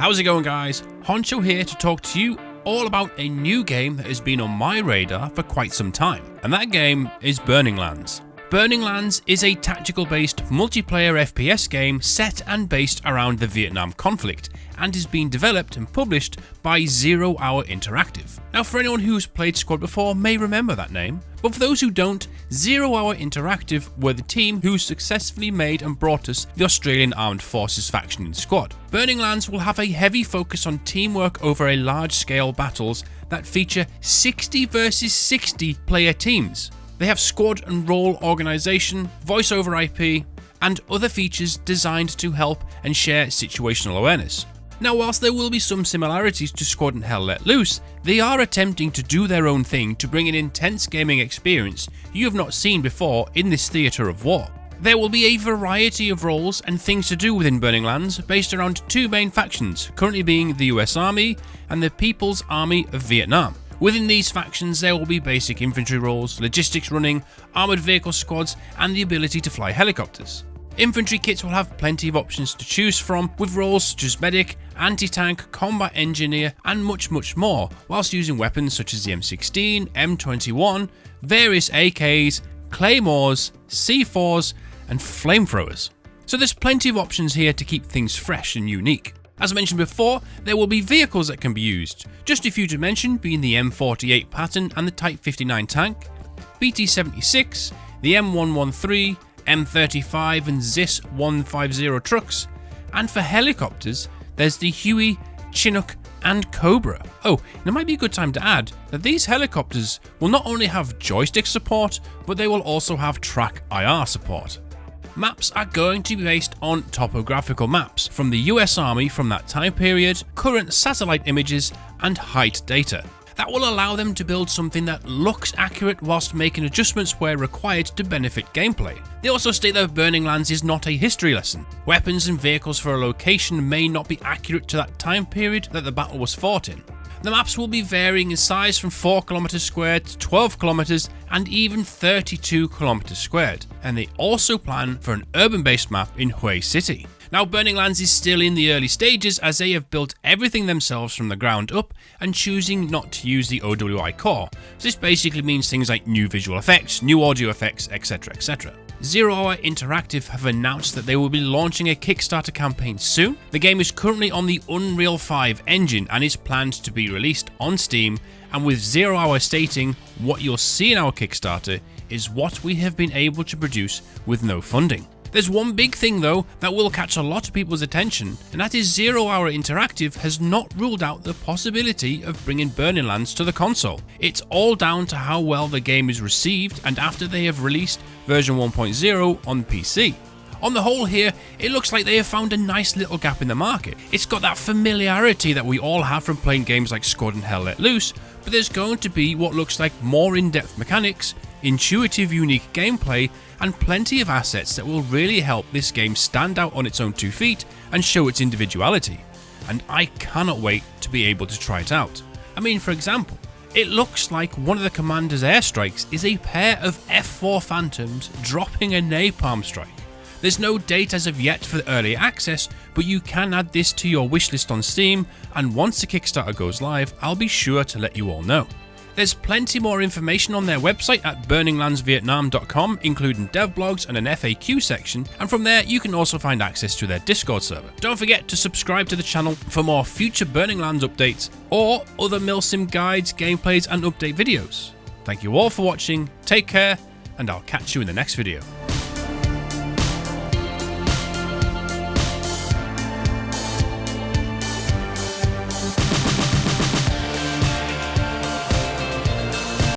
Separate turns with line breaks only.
How's it going, guys? Honcho here to talk to you all about a new game that has been on my radar for quite some time, and that game is Burning Lands. Burning Lands is a tactical-based multiplayer FPS game set and based around the Vietnam conflict, and is being developed and published by 0 Hour Interactive. Now, for anyone who's played Squad before may remember that name, but for those who don't, 0 Hour Interactive were the team who successfully made and brought us the Australian Armed Forces faction in Squad. Burning Lands will have a heavy focus on teamwork over a large-scale battles that feature 60 versus 60 player teams. They have squad and role organisation, voice over IP, and other features designed to help and share situational awareness. Now, whilst there will be some similarities to Squad and Hell Let Loose, they are attempting to do their own thing to bring an intense gaming experience you have not seen before in this theatre of war. There will be a variety of roles and things to do within Burning Lands based around two main factions, currently being the US Army and the People's Army of Vietnam. Within these factions, there will be basic infantry roles, logistics running, armoured vehicle squads, and the ability to fly helicopters. Infantry kits will have plenty of options to choose from, with roles such as medic, anti-tank, combat engineer, and much more, whilst using weapons such as the M16, M21, various AKs, claymores, C4s, and flamethrowers. So there's plenty of options here to keep things fresh and unique. As I mentioned before, there will be vehicles that can be used, just a few to mention being the M48 Patton and the Type 59 tank, BT-76, the M113, M35 and ZIS 150 trucks, and for helicopters, there's the Huey, Chinook and Cobra. Oh, and it might be a good time to add that these helicopters will not only have joystick support, but they will also have track IR support. Maps are going to be based on topographical maps from the US Army from that time period, current satellite images, and height data. That will allow them to build something that looks accurate whilst making adjustments where required to benefit gameplay. They also state that Burning Lands is not a history lesson. Weapons and vehicles for a location may not be accurate to that time period that the battle was fought in. The maps will be varying in size from 4 km squared to 12 km and even 32 km squared, and they also plan for an urban-based map in Hue City. Now, Burning Lands is still in the early stages as they have built everything themselves from the ground up and choosing not to use the OWI core. So this basically means things like new visual effects, new audio effects, etc, etc. 0 Hour Interactive have announced that they will be launching a Kickstarter campaign soon. The game is currently on the Unreal 5 engine and is planned to be released on Steam, and with 0 Hour stating, "What you'll see in our Kickstarter is what we have been able to produce with no funding." There's one big thing though that will catch a lot of people's attention, and that is 0 Hour Interactive has not ruled out the possibility of bringing Burning Lands to the console. It's all down to how well the game is received and after they have released version 1.0 on PC. On the whole here, it looks like they have found a nice little gap in the market. It's got that familiarity that we all have from playing games like Squad and Hell Let Loose, but there's going to be what looks like more in-depth mechanics, intuitive unique gameplay, and plenty of assets that will really help this game stand out on its own 2 feet and show its individuality. And I cannot wait to be able to try it out. I mean, for example, it looks like one of the commander's airstrikes is a pair of F4 Phantoms dropping a napalm strike. There's no date as of yet for early access, but you can add this to your wishlist on Steam, and once the Kickstarter goes live, I'll be sure to let you all know. There's plenty more information on their website at burninglandsvietnam.com, including dev blogs and an FAQ section, and from there you can also find access to their Discord server. Don't forget to subscribe to the channel for more future Burning Lands updates or other Milsim guides, gameplays and update videos. Thank you all for watching, take care, and I'll catch you in the next video.